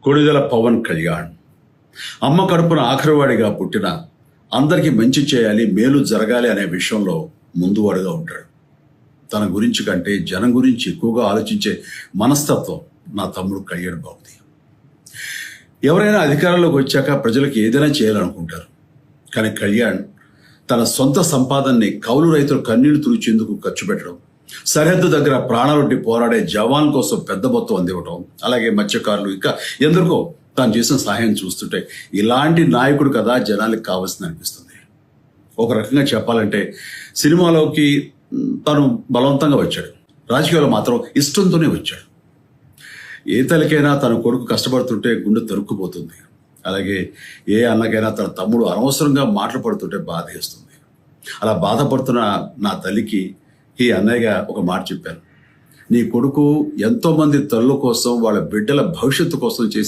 కొణిదెల పవన్ కళ్యాణ్ అమ్మ కడుపున ఆఖరివాడిగా పుట్టిన అందరికీ మంచి చేయాలి, మేలు జరగాలి అనే విషయంలో ముందువాడుగా ఉంటాడు. తన గురించి కంటే జనం గురించి ఎక్కువగా ఆలోచించే మనస్తత్వం నా తమ్ముడు కళ్యాణ్ బాబుది. ఎవరైనా అధికారంలోకి వచ్చాక ప్రజలకు ఏదైనా చేయాలనుకుంటారు. కానీ కళ్యాణ్ తన సొంత సంపాదనని కౌలు రైతులు కన్నీళ్లు తుడిచేందుకు ఖర్చు పెట్టడం, సరిహద్దు దగ్గర ప్రాణాలొడ్డి పోరాడే జవాన్ కోసం పెద్ద మొత్తం అందివ్వటం, అలాగే మత్స్యకారులు ఇంకా ఎందరికో తాను చేసిన సహాయం చూస్తుంటే ఇలాంటి నాయకుడు కదా జనాలకు కావాల్సింది అనిపిస్తుంది. ఒక రకంగా చెప్పాలంటే సినిమాలోకి తను బలవంతంగా వచ్చాడు, రాజకీయాల్లో మాత్రం ఇష్టంతోనే వచ్చాడు. ఏ తల్లికైనా తన కొడుకు కష్టపడుతుంటే గుండె తరుక్కుపోతుంది. అలాగే ఏ అన్నకైనా తన తమ్ముడు అనవసరంగా మాటలు పడుతుంటే బాధ వేస్తుంది. అలా బాధపడుతున్న నా తల్లికి ఈ అన్నయ్యగా ఒక మాట చెప్పాను. నీ కొడుకు ఎంతో మంది తల్లుల కోసం, వాళ్ళ బిడ్డల భవిష్యత్తు కోసం చేసి